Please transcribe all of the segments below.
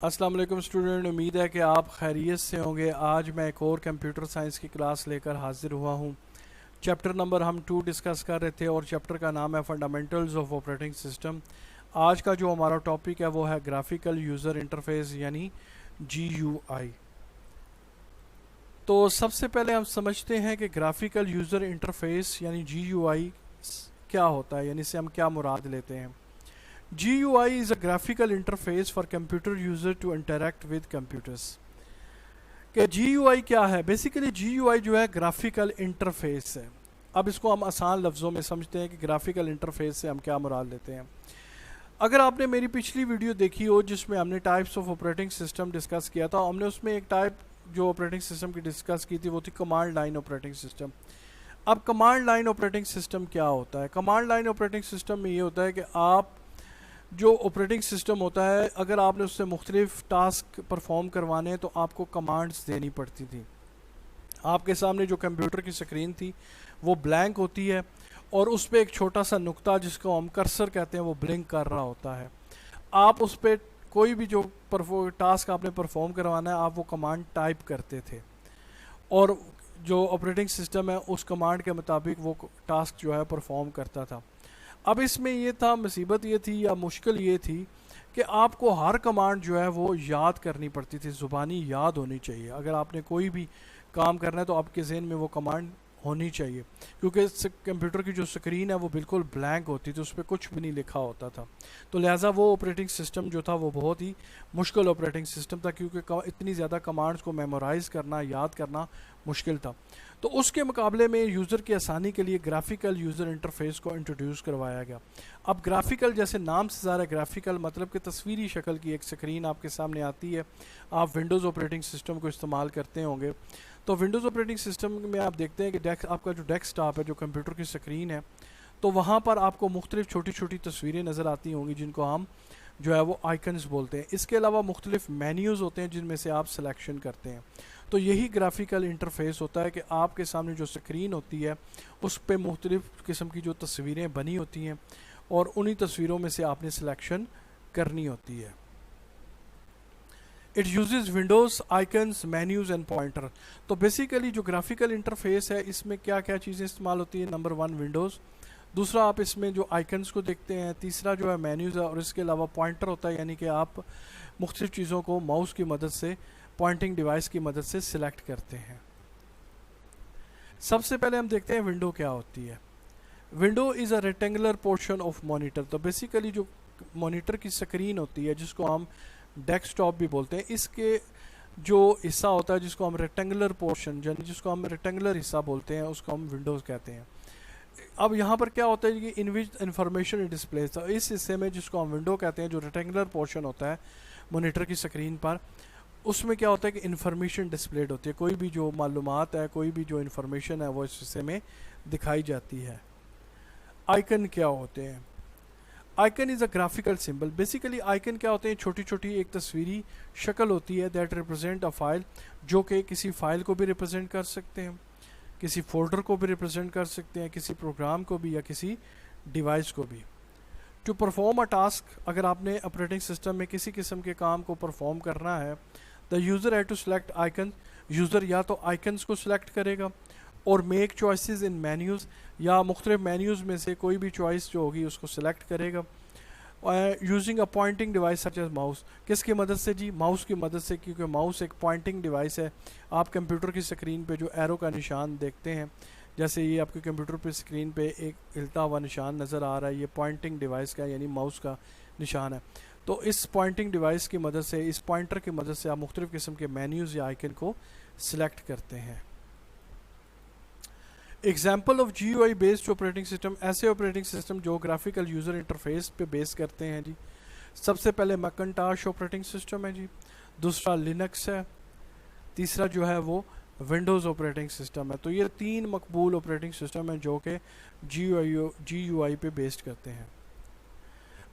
अस्सलाम वालेकुम स्टूडेंट, उम्मीद है कि आप खैरियत से होंगे। आज मैं एक और कंप्यूटर साइंस की क्लास लेकर हाजिर हुआ हूँ। चैप्टर नंबर हम 2 डिस्कस कर रहे थे और चैप्टर का नाम है फंडामेंटल्स ऑफ ऑपरेटिंग सिस्टम। आज का जो हमारा टॉपिक है वो है ग्राफिकल यूज़र इंटरफेस यानी GUI। तो सबसे पहले हम समझते हैं कि ग्राफिकल यूज़र इंटरफेस यानी GUI क्या होता है, यानी इससे हम क्या मुराद लेते हैं। GUI is a graphical interface for computer user to interact with computers। कि GUI क्या है? बेसिकली GUI जो है ग्राफिकल इंटरफेस है। अब इसको हम आसान लफ्ज़ों में समझते हैं कि ग्राफिकल इंटरफेस से हम क्या मुराद लेते हैं। अगर आपने मेरी पिछली वीडियो देखी हो जिसमें हमने types of operating system discuss किया था, हमने उसमें एक टाइप जो ऑपरेटिंग सिस्टम की डिस्कस की थी वो थी कमांड लाइन ऑपरेटिंग सिस्टम। अब कमांड लाइन ऑपरेटिंग सिस्टम क्या होता है? कमांड लाइन ऑपरेटिंग सिस्टम में ये होता है कि आप जो ऑपरेटिंग सिस्टम होता है, अगर आपने उससे मुख्तलिफ टास्क परफॉर्म करवाने हैं तो आपको कमांड्स देनी पड़ती थी। आपके सामने जो कंप्यूटर की स्क्रीन थी वो ब्लैंक होती है और उस पर एक छोटा सा नुक्ता जिसको हम कर्सर कहते हैं वो ब्लिंक कर रहा होता है। आप उस पर कोई भी जो टास्क आपने परफॉर्म करवाना है आप वो कमांड टाइप करते थे और जो ऑपरेटिंग सिस्टम है उस कमांड के मुताबिक वो टास्क जो है परफॉर्म करता था। अब इसमें ये था, मुसीबत ये थी या मुश्किल ये थी कि आपको हर कमांड जो है वो याद करनी पड़ती थी, ज़ुबानी याद होनी चाहिए। अगर आपने कोई भी काम करना है तो आपके जहन में वो कमांड होनी चाहिए, क्योंकि कंप्यूटर की जो स्क्रीन है वो बिल्कुल ब्लैंक होती थी, उस पर कुछ भी नहीं लिखा होता था। तो लिहाजा वो ऑपरेटिंग सिस्टम जो था वो बहुत ही मुश्किल ऑपरेटिंग सिस्टम था, क्योंकि इतनी ज़्यादा कमांड्स को मेमोराइज़ करना, याद करना मुश्किल था। तो उसके मुकाबले में यूज़र की आसानी के लिए ग्राफिकल यूज़र इंटरफेस को इंट्रोड्यूस करवाया गया। अब ग्राफिकल जैसे नाम से ज़्यादा ग्राफिकल मतलब कि तस्वीरी शक्ल की एक स्क्रीन आपके सामने आती है। आप विंडोज़ ऑपरेटिंग सिस्टम को इस्तेमाल करते होंगे, तो विंडोज़ ऑपरेटिंग सिस्टम में आप देखते हैं कि आपका जो डेस्कटॉप है, जो कंप्यूटर की स्क्रीन है, तो वहाँ पर आपको मुख्तलिफ छोटी छोटी तस्वीरें नज़र आती होंगी जिनको हम जो है वो आइकन्स बोलते हैं। इसके अलावा मुख्तलिफ मेन्यूज़ होते हैं जिनमें से आप सिलेक्शन करते हैं। तो यही ग्राफिकल इंटरफेस होता है कि आपके सामने जो स्क्रीन होती है उस पर मुख्तलिफ किस्म की जो तस्वीरें बनी होती हैं और उन्हीं तस्वीरों में से आपने सिलेक्शन करनी होती है। It uses Windows, icons, menus and pointer. तो बेसिकली जो ग्राफिकल इंटरफेस है इसमें क्या क्या चीज़ें इस्तेमाल होती है? नंबर 1 विंडोज़, दूसरा आप इसमें जो आइकन्स को देखते हैं, तीसरा जो है मेन्यूज़ है और इसके अलावा पॉइंटर होता है, यानी कि आप मुख्तलिफ चीज़ों को माउस की मदद से, पॉइंटिंग डिवाइस की मदद से सिलेक्ट करते हैं। सबसे पहले हम देखते हैं विंडो क्या होती है। Window is a rectangular portion of monitor. तो बेसिकली जो मॉनिटर की स्क्रीन होती है जिसको हम डेस्कटॉप भी बोलते हैं, इसके जो हिस्सा होता है जिसको हम रेक्टेंगुलर पोर्शन यानी जिसको हम रेक्टेंगुलर हिस्सा बोलते हैं उसको हम विंडोज़ कहते हैं। अब यहाँ पर क्या होता है कि इन विच इन्फॉर्मेशन डिस्प्ले, तो इस हिस्से में जिसको हम विंडो कहते हैं, जो रेक्टेंगुलर पोर्शन होता है मॉनिटर की स्क्रीन पर, उसमें क्या होता है कि इन्फॉर्मेशन डिस्प्लेड होती है। कोई भी जो मालूमात है, कोई भी जो इन्फॉर्मेशन है वो इस हिस्से में दिखाई जाती है। आइकन क्या होते हैं? Icon is a graphical symbol. Basically icon क्या होते हैं? छोटी छोटी एक तस्वीरी शक्ल होती है दैट रिप्रेजेंट अ फाइल, जो कि किसी फाइल को भी रिप्रेजेंट कर सकते हैं, किसी फोल्डर को भी रिप्रेजेंट कर सकते हैं, किसी प्रोग्राम को भी या किसी डिवाइस को भी। टू परफॉर्म अ टास्क, अगर आपने ऑपरेटिंग सिस्टम में किसी किस्म के काम को परफॉर्म करना है, the user have to select icon. User या तो आइकन्स को सिलेक्ट करेगा और मेक चॉइसेस इन मेन्यूज़, या मुख्तलिफ मेन्यूज़ में से कोई भी चॉइस जो होगी उसको सिलेक्ट करेगा। Using a pointing device such as mouse. किसकी मदद से जी? माउस की मदद से, क्योंकि माउस एक पॉइंटिंग डिवाइस है। आप कंप्यूटर की स्क्रीन पे जो एरो का निशान देखते हैं, जैसे ये आपके कंप्यूटर पे स्क्रीन पे एक हिलता हुआ निशान नज़र आ रहा है, ये पॉइंटिंग डिवाइस का यानी माउस का निशान है। तो इस पॉइंटिंग डिवाइस की मदद से, इस पॉइंटर की मदद से आप मुख्तलिफ किस्म के मेन्यूज़ या आइकन को सिलेक्ट करते हैं। Example of GUI based operating system, ऐसे ऑपरेटिंग सिस्टम जो ग्राफिकल यूज़र इंटरफेस पे बेस करते हैं जी। सबसे पहले मैकिन्टॉश ऑपरेटिंग सिस्टम है जी, दूसरा लिनक्स है, तीसरा जो है वो विंडोज़ ऑपरेटिंग सिस्टम है। तो ये 3 मकबूल ऑपरेटिंग सिस्टम हैं जो कि GUI पे बेस्ड करते हैं।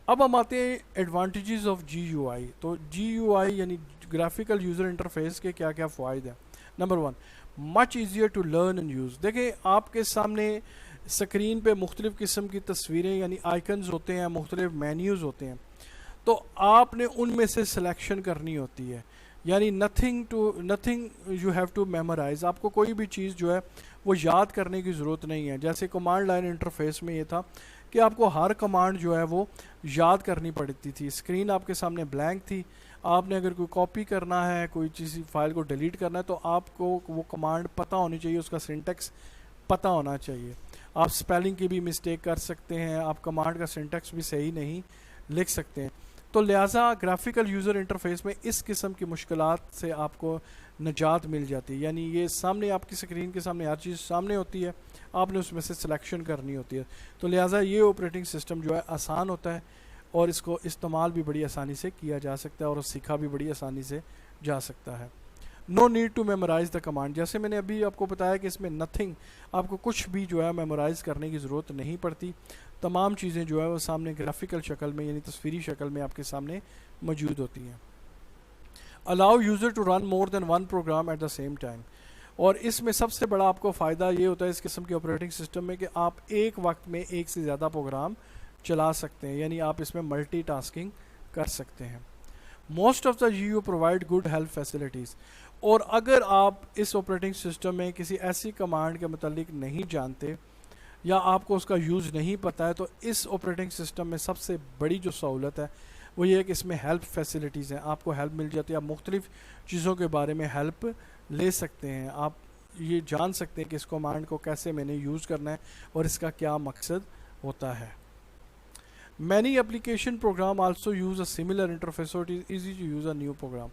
अब हम आते हैं एडवांटेजेस ऑफ GUI। तो GUI यानी ग्राफिकल यूज़र इंटरफेस के क्या क्या फ़ायदे हैं? Number 1, much easier to learn and use. देखें, आपके सामने स्क्रीन पे मुख्तलिफ़ किस्म की तस्वीरें यानी आइकन्स होते हैं, मुख्तलिफ मेन्यूज़ होते हैं। तो आपने उनमें से सिलेक्शन करनी होती है, यानी nothing you have to memorise, आपको कोई भी चीज़ जो है वो याद करने की ज़रूरत नहीं है। जैसे कमांड लाइन इंटरफेस में ये था कि आपको हर कमांड जो है वो याद करनी पड़ती थी। स्क्रीन आपके सामने ब्लैंक थी, आपने अगर कोई कॉपी करना है, कोई चीज़ फाइल को डिलीट करना है, तो आपको वो कमांड पता होनी चाहिए, उसका सिंटेक्स पता होना चाहिए। आप स्पेलिंग की भी मिस्टेक कर सकते हैं, आप कमांड का सिंटेक्स भी सही नहीं लिख सकते हैं। तो लिहाजा ग्राफिकल यूज़र इंटरफेस में इस किस्म की मुश्किलात से आपको निजात मिल जाती है, यानी ये सामने आपकी स्क्रीन के सामने हर चीज़ सामने होती है, आपने उसमें से सिलेक्शन करनी होती है। तो लिहाजा ये ऑपरेटिंग सिस्टम जो है आसान होता है और इसको इस्तेमाल भी बड़ी आसानी से किया जा सकता है और सीखा भी बड़ी आसानी से जा सकता है। No need to memorise the command, जैसे मैंने अभी आपको बताया कि इसमें नथिंग, आपको कुछ भी जो है मेमोराइज करने की ज़रूरत नहीं पड़ती। तमाम चीज़ें जो है वो सामने ग्राफिकल शक्ल में यानी तस्वीरी शक्ल में आपके सामने मौजूद होती हैं। Allow user to run more than one program at the same time, और इसमें सबसे बड़ा आपको फ़ायदा ये होता है इस किस्म के ऑपरेटिंग सिस्टम में कि आप एक वक्त में एक से ज़्यादा प्रोग्राम चला सकते हैं, यानी आप इसमें मल्टीटास्किंग कर सकते हैं। Most of the GUI provide good help facilities, और अगर आप इस ऑपरेटिंग सिस्टम में किसी ऐसी कमांड के मतलब नहीं जानते या आपको उसका यूज़ नहीं पता है, तो इस ऑपरेटिंग सिस्टम में सबसे बड़ी जो सहूलत है वो ये है कि इसमें हेल्प फैसिलिटीज़ हैं, आपको हेल्प मिल जाती है। आप मुख्तलिफ़ चीज़ों के बारे में हेल्प ले सकते हैं, आप ये जान सकते हैं कि इस कमांड को कैसे मैंने यूज़ करना है और इसका क्या मकसद होता है। Many application program also use a similar interface, so it is easy to use a new program.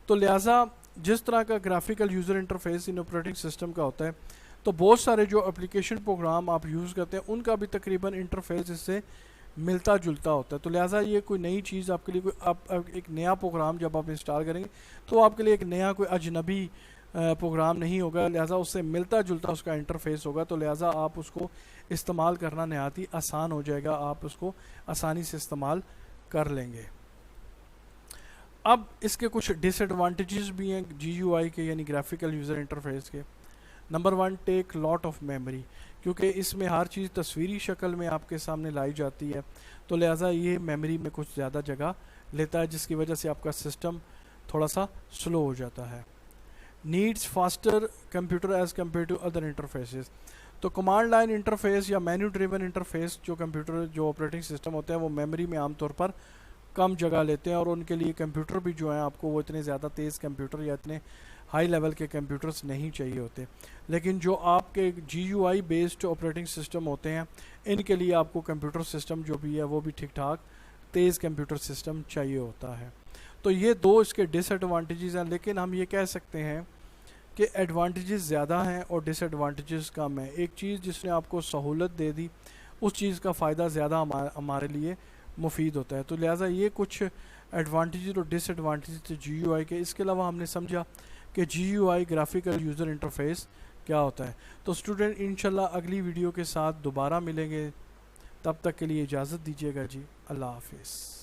तो लिहाजा जिस तरह का ग्राफिकल यूज़र इंटरफेस इन ऑपरेटिंग सिस्टम का होता है, तो बहुत सारे जो एप्लीकेशन प्रोग्राम आप यूज़ करते हैं उनका भी तकरीबन इंटरफेस इससे मिलता जुलता होता है। तो लिहाजा ये कोई नई चीज़ आपके लिए, कोई आप एक नया प्रोग्राम जब आप इंस्टॉल करेंगे तो आपके लिए एक नया कोई अजनबी प्रोग्राम नहीं होगा, लिहाजा उससे मिलता जुलता उसका इंटरफेस होगा। तो लिहाजा आप उसको इस्तेमाल करना नहायत ही आसान हो जाएगा, आप उसको आसानी से इस्तेमाल कर लेंगे। अब इसके कुछ डिसएडवांटेजेस भी हैं GUI के, यानी ग्राफिकल यूज़र इंटरफेस के। Number 1, take lot of memory, क्योंकि इसमें हर चीज़ तस्वीरी शक्ल में आपके सामने लाई जाती है, तो लिहाजा ये मेमोरी में कुछ ज़्यादा जगह लेता है, जिसकी वजह से आपका सिस्टम थोड़ा सा स्लो हो जाता है। Needs faster computer as compare to other interfaces, तो कमांड लाइन इंटरफेस या मेन्यू ड्रिवन इंटरफेस जो कंप्यूटर जो ऑपरेटिंग सिस्टम होते हैं वो मेमोरी में आमतौर पर कम जगह लेते हैं, और उनके लिए कंप्यूटर भी जो है आपको वो इतने ज़्यादा तेज़ कंप्यूटर या इतने हाई लेवल के कंप्यूटर्स नहीं चाहिए होते। लेकिन जो आपके GUI बेस्ड ऑपरेटिंग सिस्टम होते हैं इनके लिए आपको कंप्यूटर सिस्टम जो भी है वो भी ठीक ठाक तेज़ कंप्यूटर सिस्टम चाहिए होता है। तो ये दो इसके डिसएडवांटेजेस हैं, लेकिन हम ये कह सकते हैं कि एडवांटेजेस ज़्यादा हैं और डिसएडवांटेजेस कम है। एक चीज़ जिसने आपको सहूलत दे दी उस चीज़ का फ़ायदा ज़्यादा हमारे लिए मुफीद होता है। तो लिहाजा ये कुछ एडवांटेजेस और डिसएडवांटेजेस GUI के। इसके अलावा हमने समझा कि GUI ग्राफिकल यूज़र इंटरफेस क्या होता है। तो स्टूडेंट इंशाल्लाह अगली वीडियो के साथ दोबारा मिलेंगे, तब तक के लिए इजाज़त दीजिएगा जी, अल्लाह हाफिज़।